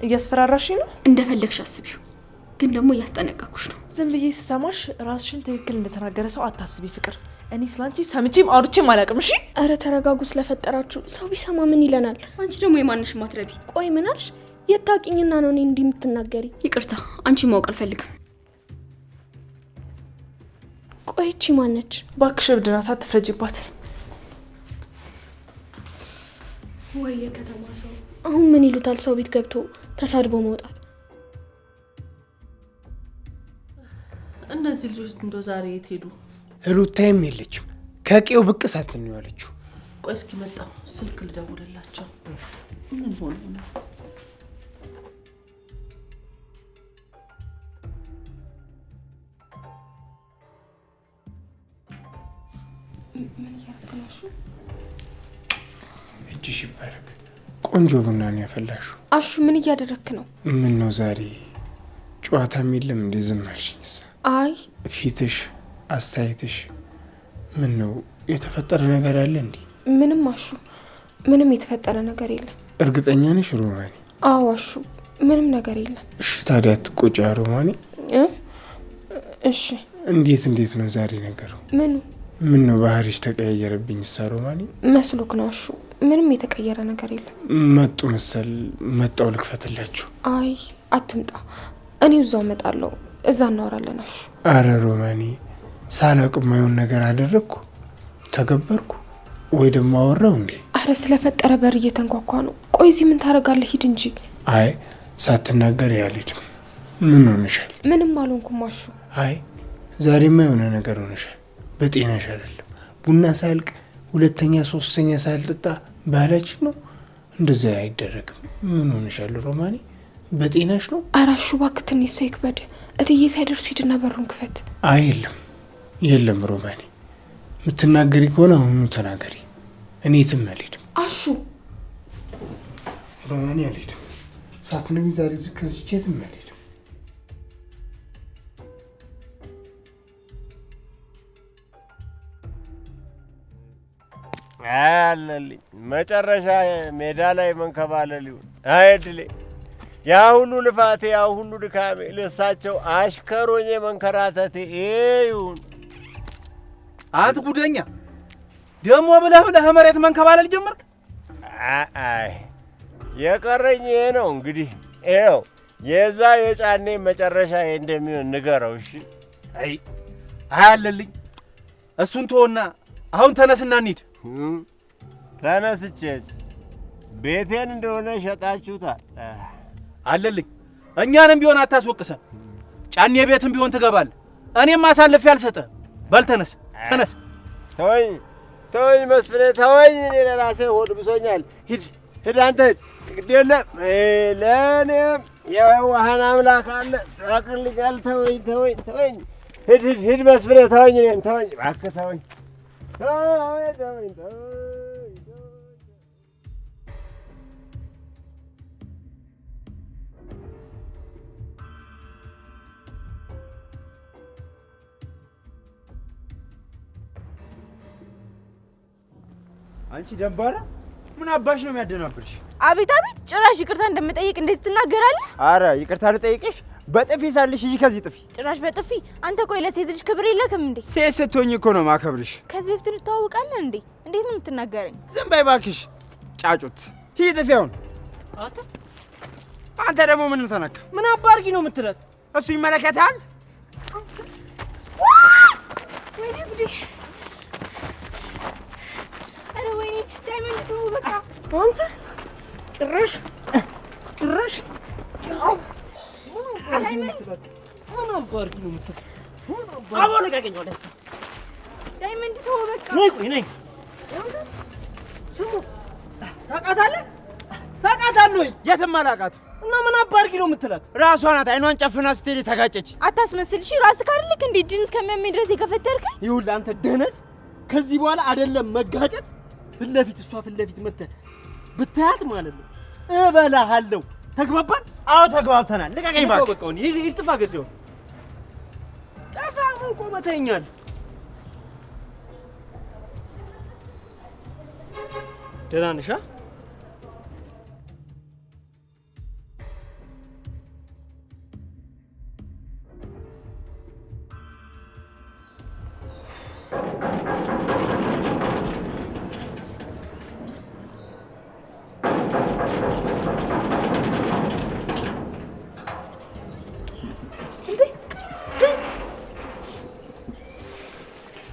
እያስፈራራሽኝ ነው። እንደፈለግሽ አስቢው፣ ግን ደግሞ እያስጠነቀቅኩሽ ነው። ዝም ብዬ ስሰማሽ ራስሽን ትክክል እንደተናገረ ሰው አታስቢ ፍቅር። እኔ ስላንቺ ሰምቼም አውርቼም አላውቅም። እሺ አረ ተረጋጉ። ስለፈጠራችሁ ሰው ቢሰማ ምን ይለናል? አንቺ ደግሞ የማንሽ ማትረቢ። ቆይ ምን አልሽ? የታውቂኝና ነው እኔ እንዲህ የምትናገሪ? ይቅርታ፣ አንቺ ማወቅ አልፈልግም። ቆይቺ ማነች? እባክሽ እብድ ናት፣ አትፍረጂባት። ወይ የከተማ ሰው። አሁን ምን ይሉታል ሰው ቤት ገብቶ ተሳድቦ መውጣት? እነዚህ ልጆች እንዶ ዛሬ የት ሄዱ? ሩታይም የለችም። ከቄው ብቅ ሳትን ነው ያለችው። ቆይ እስኪ መጣሁ፣ ስልክ ልደውልላቸው። ምን ሆነ ነው? ምን ያርክላሹ? እጅሽ ይባረክ። ቆንጆ ቡና ነው ያፈላሽው። አሹ ምን እያደረክ ነው? ምን ነው ዛሬ ጨዋታም የለም እንዴ? ዝም አልሽኝስ? አይ ፊትሽ፣ አስተያየትሽ ምን ነው? የተፈጠረ ነገር አለ እንዴ? ምንም አሹ፣ ምንም የተፈጠረ ነገር የለም። እርግጠኛ ነሽ ሮማኔ? አዎ አሹ፣ ምንም ነገር የለም። እሺ ታዲያ ትቆጫ ሮማኔ? እሺ እንዴት ነው ዛሬ ነገሩ? ምኑ? ምን ነው ባህሪሽ ተቀያየረብኝ? ሮማኔ መስሎክ ነው አሹ? ምንም የተቀየረ ነገር የለም። መጡ መሰል መጣው ልክፈትላችሁ። አይ አትምጣ፣ እኔ እዛው እመጣለሁ፣ እዛ እናወራለን። አሹ አረ ሮማኔ ሳላውቅ የማይሆን ነገር አደረግኩ ተገበርኩ ወይ ደግሞ አወራው እንዴ? አረ ስለፈጠረ በር እየተንኳኳ ነው። ቆይ እዚህ ምን ታደርጋለህ? ሂድ እንጂ። አይ ሳትናገር ያልሄድም። ምን ሆነሻል? ምንም አልሆንኩም አሹ። አይ ዛሬማ የሆነ ነገር ሆነሻል። በጤናሽ አይደለም። ቡና ሳልቅ ሁለተኛ ሶስተኛ ሳልጠጣ ባህላችን ነው። እንደዛ አይደረግም። ምን ሆነሻል ሮማኔ? በጤናሽ ነው? አረ አሹ እባክህ ትንሽ ሰው ይክበድ። እትዬ ሳይደርሱ ሂድና በሩን ክፈት። አይ የለም ሮማኔ፣ የምትናገሪ ከሆነ አሁኑ ተናገሪ። እኔ የትም አልሄድም። አሹ ሮማኔ አልሄድም። ሳትነግሪ ዛሬ ከዚች የትም አልሄድም። አለልኝ መጨረሻ ሜዳ ላይ መንከባለል ይሁን። አይ እድሌ፣ ያ ሁሉ ልፋቴ፣ ያ ሁሉ ድካሜ ለሳቸው አሽከሮኜ መንከራተቴ ይሁን። አንተ ጉደኛ ደሞ ብለህ መሬት መንከባለል ጀመርክ? አይ የቀረኝ ይሄ ነው እንግዲህ። ይኸው የዛ የጫኔ መጨረሻ ይሄ እንደሚሆን ንገረው። እሺ አይ አለልኝ፣ እሱን ተወና አሁን ተነስና እንሂድ። ተነስቼስ ቤቴን እንደሆነ ሸጣችሁታል። አለልኝ፣ እኛንም ቢሆን አታስወቅሰን። ጫኔ ቤትም ቢሆን ትገባለህ። እኔም አሳልፌ አልሰጠህም። በል ተነስ። ተወኝ ተወኝ መስፍኔ ተወኝ። እኔ ለራሴ ሆድ ብሶኛል። ሂድ አንተ ሂድ። ግድ የለም ለእኔም የዋሃን አምላክ አለ ያቅልኛል። ተወኝ። ሂድ መስፍኔ ተወኝ። እኔን ተወኝ እባክህ ተወኝ። አንቺ ደንባራ ምን አባሽ ነው የሚያደናብርሽ? አቤት አቤት! ጭራሽ ይቅርታ እንደምጠይቅ እንደዚህ ትናገራለህ? አረ ይቅርታ ልጠይቅሽ? በጥፊ ሳልሽ እዚህ ከዚህ ጥፊ። ጭራሽ በጥፊ? አንተ ቆይ ለሴት ልጅ ክብር የለክም እንዴ? ሴት ስትሆኝ እኮ ነው ማከብርሽ። ከዚህ በፊት እንተዋወቃለን እንዴ? እንዴት ነው የምትናገረኝ? ዝም በይ እባክሽ ጫጩት። ሂድ ጥፊ አሁን። አንተ ደግሞ ምን ተነካ? ምን አባርጊ ነው የምትለት? እሱ ይመለከታል። ወይኔ ጉዴ! አረ ወይኔ ዳይመንድ ነው በቃ። አንተ ጭራሽ ምን አባርጊ ነው የምትለት? አቦ ለቀቀኝ ወደዛ። ዳይመንድ ተው በቃ። ነይ ስሙ ታውቃታለህ ወይ? የትም አላውቃትም። እና ምን አባርጊ ነው የምትላት? ራሷ ናት አይኗን ጨፍና ስትሄድ ተጋጨች። አታስመስል እሺ። ራስህ አይደልክ እንዴ ጅንስ ከሚያመኝ ድረስ የከፈተርከኝ? ይኸውልህ አንተ ደነዝ፣ ከዚህ በኋላ አይደለም መጋጨት፣ ፊት ለፊት መተህ ብታያት ማለት ነው እበላሃለሁ። ተግባባን? አዎ ተግባብተናል። ልቀቀኝ እባክህ። በቃ ይሄ ጥፋ ገዘው ጠፋ ምን ቆመተኛል? ደህና ነሽ?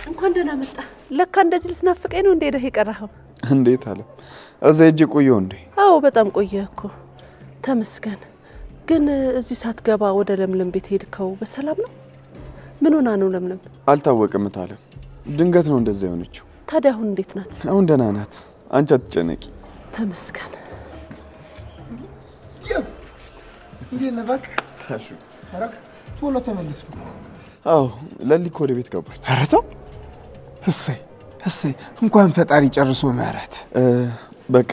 እንኳን ደህና መጣ። ለካ እንደዚህ ልትናፍቀኝ ነው እንዴ ሄደህ የቀረኸው? እንዴት አለ እዛ ሂጅ ቆየሁ እንዴ? አዎ በጣም ቆየህ እኮ ተመስገን። ግን እዚህ ሳትገባ ወደ ለምለም ቤት ሄድከው በሰላም ነው? ምን ሆና ነው ለምለም? አልታወቅም ታለ ድንገት ነው እንደዛ የሆነችው። ታዲያ አሁን እንዴት ናት? አሁን ደህና ናት። አንቺ አትጨነቂ። ተመስገን። እንዴት ነህ? እባክህ ቶሎ ተመለስኩ። አዎ ለሊ እኮ ወደ ቤት ገባች። ኧረ ተው። እሰይ እንኳን ፈጣሪ ጨርሶ ምህረት። በቃ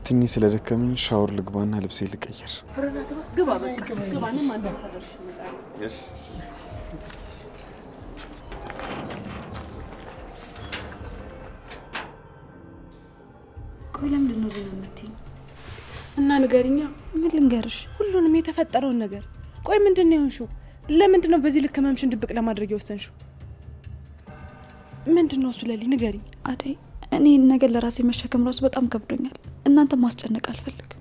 ትንሽ ስለደከመኝ ሻወር ልግባና ልብሴ ልቀይር። ግባ በቃ ግባ። እኔም አንተ ታደርሽ እሺ። ቆይ ለምንድን ነው ዜና የምትይኝ? እና ንገሪኛ። ምን ልንገርሽ? ሁሉንም የተፈጠረውን ነገር። ቆይ ምንድን ነው የሆንሽው? ለምንድን ነው በዚህ ልክ ህመምሽን ድብቅ ለማድረግ የወሰንሽው? ምንድን ነው እሱ? ለሊ ንገሪኝ። አደይ፣ እኔ ነገር ለራሴ መሸከም ራሱ በጣም ከብዶኛል። እናንተ ማስጨነቅ አልፈልግም።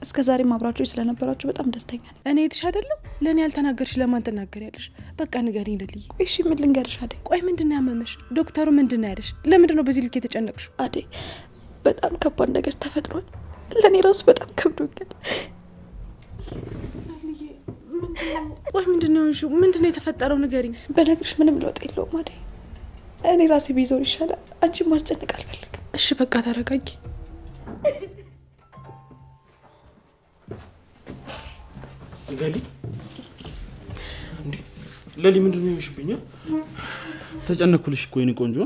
እስከ ዛሬም አብራችሁ ስለነበራችሁ በጣም ደስተኛ ነኝ። እኔ የትሽ አይደለም? ለእኔ ያልተናገርሽ ለማን ትናገሪያለሽ? በቃ ንገሪኝ ለልዬ። እሺ ምን ልንገርሽ አደይ? ቆይ ምንድን ነው ያመመሽ? ዶክተሩ ምንድን ነው ያለሽ? ለምንድን ነው በዚህ ልክ የተጨነቅሽው? አደይ፣ በጣም ከባድ ነገር ተፈጥሯል። ለእኔ ራሱ በጣም ከብዶኛል። ቆይ ምንድን ነው የሆንሽው? ምንድን ነው የተፈጠረው? ንገሪኝ። በነገርሽ ምንም ለውጥ የለውም አደይ። እኔ ራሴ ቢዞር ይሻላል። አንቺ ማስጨነቅ አልፈልግም። እሺ በቃ ተረጋጊ። ለሊ ምንድን ነው የሆንሽብኝ? ተጨነኩልሽ እኮ የኔ ቆንጆ።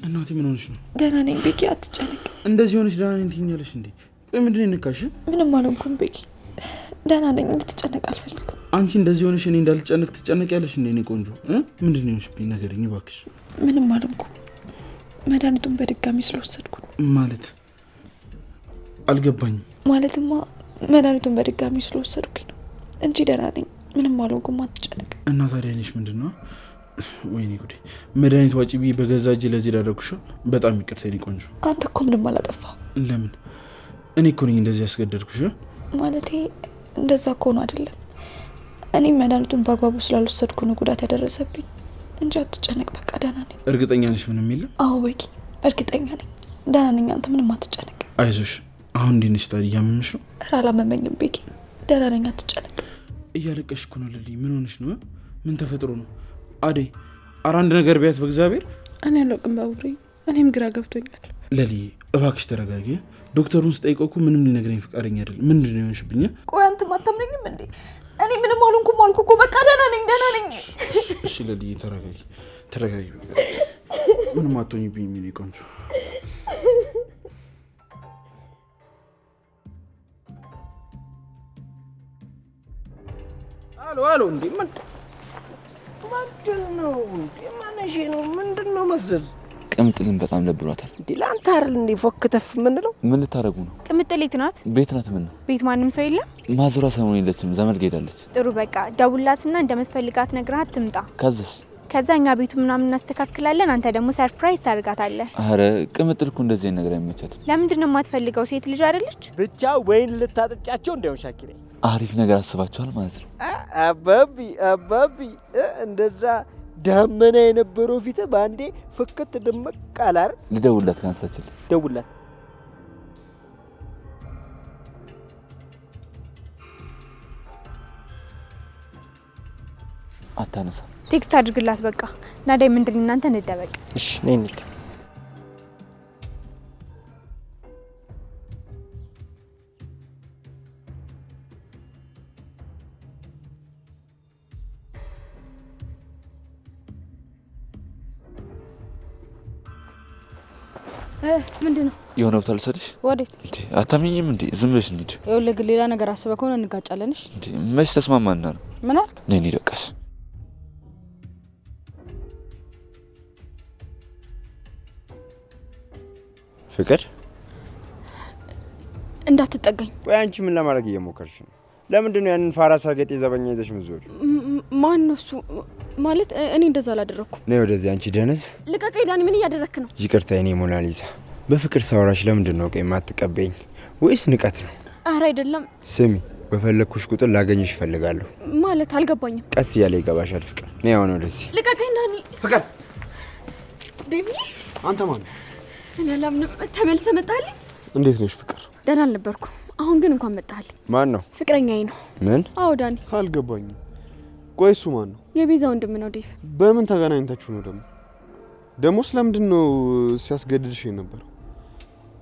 እናቴ ምን ሆነሽ ነው? ደህና ነኝ ቤኪ፣ አትጨነቅ። እንደዚህ ሆነሽ ደህና ነኝ ትይኛለሽ እንዴ? ቆይ ምንድን ነው የነካሽ? ምንም አልሆንኩም ቤኪ፣ ደህና ነኝ። እንድትጨነቅ አልፈልግም። አንቺ እንደዚህ ሆነሽ እኔ እንዳልጨነቅ ትጨነቂያለሽ እንዴ? የኔ ቆንጆ ምንድን ነው የሆንሽብኝ? ንገሪኝ እባክሽ። ምንም አልሆንኩም። መድኃኒቱን በድጋሚ ስለወሰድኩ ማለት አልገባኝም። ማለትማ መድኃኒቱን በድጋሚ ስለወሰድኩኝ ነው እንጂ ደህና ነኝ። ምንም አልሆንኩም፣ አትጨነቅ። እና ታዲያ ነሽ ምንድን ነው? ወይኔ ጉዴ! መድኃኒት ዋጪ ብዬ በገዛ እጄ ለዚህ ላደረኩሽ በጣም ይቅርታ የኔ ቆንጆ። አንተ እኮ ምንም አላጠፋም። ለምን? እኔ እኮ ነኝ እንደዚህ ያስገደድኩሽ። ማለቴ እንደዛ እኮ ነው አይደለም። እኔም መድኃኒቱን በአግባቡ ስላልወሰድኩ ነው ጉዳት ያደረሰብኝ እንጂ አትጨነቅ። በቃ ደህና ነኝ። እርግጠኛ ነሽ ምንም የለም? አዎ በቂ እርግጠኛ ነኝ፣ ደህና ነኝ። አንተ ምንም አትጨነቅ። አይዞሽ። አሁን እንዴት ነሽ ታዲያ? እያመመሽ ነው? ኧረ አላመመኝም ቤኪ፣ ደህና ነኝ። አትጨነቅ። እያለቀሽ እኮ ነው ልልይ። ምን ሆነሽ ነው? ምን ተፈጥሮ ነው? አደይ ኧረ አንድ ነገር ቢያት በእግዚአብሔር። እኔ አላውቅም ባቡሬ፣ እኔም ግራ ገብቶኛል። ለሊ እባክሽ ተረጋጊ። ዶክተሩን ስጠይቀው እኮ ምንም ሊነግረኝ ፈቃደኛ አይደለም። ምንድን ነው የሆንሽብኝ? ቆይ አንተ አታምነኝም እንዴ? እኔ ምንም አልሆንኩም አልኩ እኮ በቃ ደህና ነኝ። እሺ ለሊ ተረጋጊ። ምንም አትሆኝብኝ የኔ ቆንጆ። አሎ እንዴ ምንድን ነው እንዴ? ማነሽ ነው? ምንድን ነው መፍዘዝ? ቅምጥልን በጣም ደብሯታል። እንዴ ላንተ አይደል እንዴ ፎክተፍ የምንለው? ምን ልታረጉ ነው? ቅምጥል የት ናት? ቤት ናት። ምን ነው ቤት ማንም ሰው የለም? ማዝሯ ሰሞኑን የለችም፣ ዘመድ ጋር ሄዳለች። ጥሩ በቃ ደውላትና እንደምትፈልጋት ነግራት ትምጣ። ከዛ እኛ ቤቱ ምናምን እናስተካክላለን። አንተ ደግሞ ሰርፕራይዝ ታደርጋታለህ። አረ ቅምጥል እኮ እንደዚህ ነገር አይመቻትም። ለምንድን ነው የማትፈልገው? ሴት ልጅ አይደለች? ብቻ ወይን ልታጠጫቸው እንደው ሻኪሬ አሪፍ ነገር አስባችኋል ማለት ነው። አባቢ እንደዛ ዳመና የነበረው ፊት ባንዴ ፍክት ድምቅ አላር። ልደውልላት ካንሳችል ደውላት። አታነሳ። ቴክስት አድርግላት በቃ። ናዳይ ምንድን እናንተ እንደበቅ። እሺ ነይ እንሂድ። ምንድን ነው? የሆነ ቦታ ልሰድሽ። ወዴት? እንዴ አታምኚኝም እንዴ? ዝም ብለሽ እንሂድ። ይኸውልህ ግን ሌላ ነገር አስበህ ከሆነ እንጋጫለን። እሺ እንዴ መች ተስማማና ነው? ምን አልክ? ነይ እንሂድ በቃሽ። ፍቅር እንዳትጠጋኝ። ቆይ አንቺ ምን ለማድረግ እየሞከርሽ ነው? ለምንድን ነው ያንን ፋራ ሰገጤ ዘበኛ ይዘሽ ምዞር? ማን ነው እሱ? ማለት እኔ እንደዛ አላደረኩም። ነይ ወደዚህ አንቺ ደነዝ። ልቀቀኝ ዳኒ። ምን እያደረክ ነው? ይቅርታ የኔ ሞናሊዛ። በፍቅር ሳወራሽ ለምንድን ነው ቆይ የማትቀበይኝ? ወይስ ንቀት ነው? ኧረ አይደለም። ስሚ በፈለግኩሽ ቁጥር ላገኝሽ እፈልጋለሁ። ማለት አልገባኝም። ቀስ እያለ ይገባሻል። ፍቅር ነይ አሁን ወደዚህ። ልቀቀኝ ዳኒ። ፍቅር ዴቪ አንተ ማን? እኔ አላምንም። ተመልሰህ መጣልኝ። እንዴት ነሽ ፍቅር? ደህና አልነበርኩም። አሁን ግን እንኳን መጣልኝ። ማን ነው? ፍቅረኛዬ ነው። ምን? አዎ ዳኒ። አልገባኝም። ቆይ እሱ ማን ነው? የቤዛ ወንድም ነው ዴቭ። በምን ተገናኝታችሁ ነው ደግሞ ስለምንድን ነው ሲያስገድድሽ የነበረው?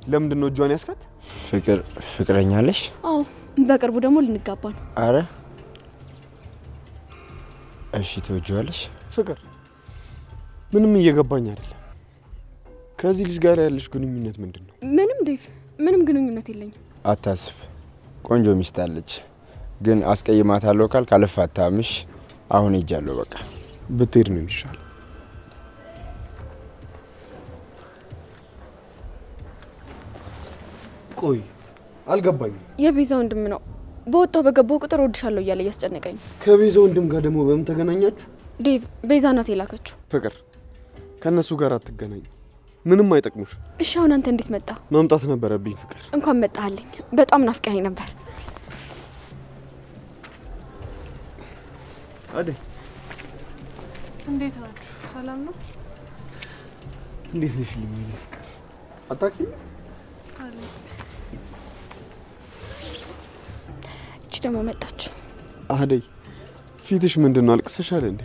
ለምንድን ነው እጇን ያስካት? ፍቅር ፍቅረኛ አለሽ? አዎ በቅርቡ ደግሞ ልንጋባ ነው። አረ እሺ ትወጂዋለሽ? ፍቅር ምንም እየገባኝ አይደለም። ከዚህ ልጅ ጋር ያለሽ ግንኙነት ምንድን ነው? ምንም ዴቭ፣ ምንም ግንኙነት የለኝም። አታስብ፣ ቆንጆ ሚስት አለች። ግን አስቀይማታለሁ ካልክ አልፋታምሽ። አሁን ሄጃለሁ። በቃ ብትሄድ ነው የሚሻል። ቆይ አልገባኝም። የቤዛ ወንድም ነው። በወጣው በገባው ቁጥር ወድሻለሁ እያለ እያስጨነቀኝ። ከቤዛ ወንድም ጋር ደግሞ በምን ተገናኛችሁ? ዴቭ፣ ቤዛ ናት የላከችው። ፍቅር ከነሱ ጋር አትገናኝ፣ ምንም አይጠቅሙሽ። እሺ አሁን አንተ እንዴት መጣ? መምጣት ነበረብኝ። ፍቅር እንኳን መጣልኝ። በጣም ናፍቀኸኝ ነበር። አዴ እንዴት ናችሁ? ሰላም ነው? እንዴት ነሽ? ልኝ ፍቅር አታውቂኝ? እቺ ደግሞ መጣች። አደይ ፊትሽ ምንድን ነው? አልቅሰሻል እንዴ?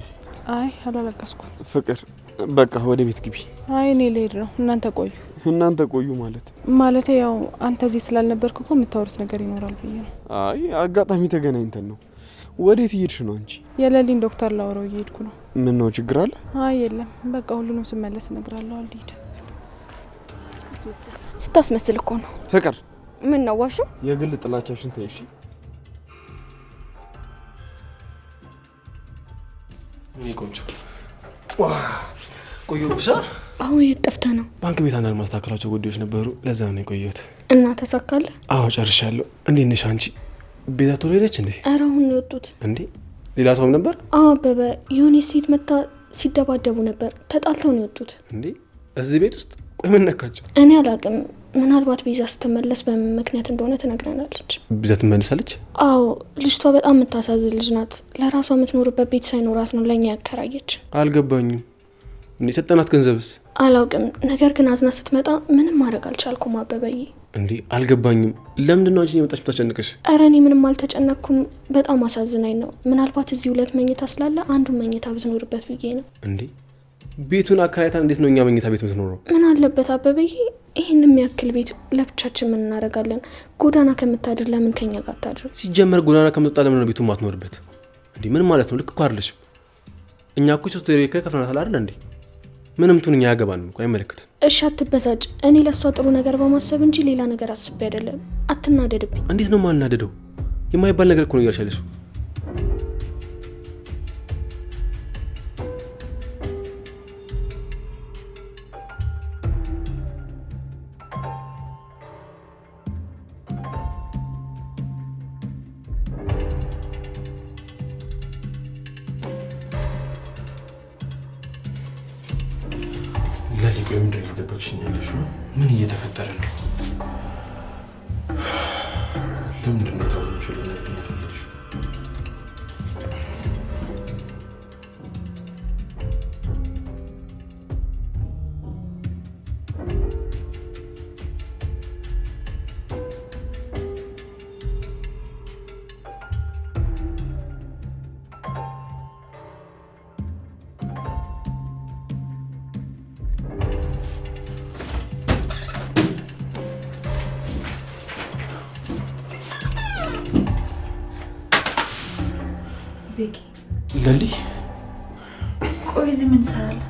አይ አላለቀስኩም። ፍቅር በቃ ወደ ቤት ግቢ። አይ እኔ ልሄድ ነው። እናንተ ቆዩ። እናንተ ቆዩ ማለት ያው አንተ እዚህ ስላልነበርክ እኮ የምታወሩት ነገር ይኖራል ብዬ ነው። አይ አጋጣሚ ተገናኝተን ነው። ወዴት እየሄድሽ ነው አንቺ? የሌሊን ዶክተር ላወራው እየሄድኩ ነው። ምን ነው ችግር አለ? አይ የለም፣ በቃ ሁሉንም ስመለስ እነግራለሁ። አልሄድ። ስታስመስል እኮ ነው። ፍቅር ምን ነው ዋሽው? የግል ጥላቻሽን ተይሽ። እኔ ቆንጆ ቆየሁ ብቻ። አሁን የት ጠፍተህ ነው? ባንክ ቤት አንዳንድ ማስተካከላቸው ጉዳዮች ነበሩ፣ ለዛ ነው የቆየሁት። እና ተሳካለ? አዎ ጨርሻለሁ። እንዴት ነሽ አንቺ? ቤዛ ቶሎ ሄደች እንዴ? ኧረ አሁን ነው የወጡት። እንዴ ሌላ ሰውም ነበር? አዎ አበበ፣ የሆነ ሴት መታ ሲደባደቡ ነበር። ተጣልተው ነው የወጡት። እንዴ እዚህ ቤት ውስጥ? ቆይ ምን ነካቸው? እኔ አላውቅም። ምናልባት ቤዛ ስትመለስ በምን ምክንያት እንደሆነ ትነግረናለች። ቤዛ ትመለሳለች? አዎ ልጅቷ በጣም የምታሳዝን ልጅ ናት። ለራሷ የምትኖርበት ቤት ሳይኖራት ነው ለእኛ ያከራየች። አልገባኝም። እንዴ ሰጠናት ገንዘብስ? አላውቅም። ነገር ግን አዝና ስትመጣ ምንም ማድረግ አልቻልኩም አበበዬ። እንዴ አልገባኝም። ለምንድን ነው አንቺ የመጣሽ የምታስጨንቅሽ? ኧረ እኔ ምንም አልተጨነቅኩም። በጣም አሳዝናኝ ነው። ምናልባት እዚህ 2 መኝታ ስላለ አንዱን መኝታ ብትኖርበት ብዬ ነው። እንዴ ቤቱን አከራይታ እንዴት ነው እኛ መኝታ ቤት የምትኖረው? ምን አለበት አበበዬ፣ ይህን የሚያክል ቤት ለብቻችን ምን እናደርጋለን? ጎዳና ከምታድር ለምን ከኛ ጋር ታድር? ሲጀመር ጎዳና ከምትወጣ ለምን ነው ቤቱን ማትኖርበት? እንዴ ምን ማለት ነው? ልክ እኮ አይደለሽም። እኛ እኮ 3 ወር የከ ከፍናታል አይደል እንዴ? ምንም ቱን እኛ ያገባንም እኮ አይመለከተን። እሺ አትበሳጭ። እኔ ለሷ ጥሩ ነገር በማሰብ እንጂ ሌላ ነገር አስቤ አይደለም። አትናደድብኝ። እንዴት ነው ማልናደደው? የማይባል ነገር እኮ ነው እያልሻለሽ። ለሊቆ ምንድን ነው እየጠበቅሽኝ ያለሽው? ምን እየተፈጠረ ነው? ለምንድን ነው ታውቁ ለነገር የፈለግሽው? ቤኪ ለሊ ቆይ እዚህ ምን ትሰራለህ?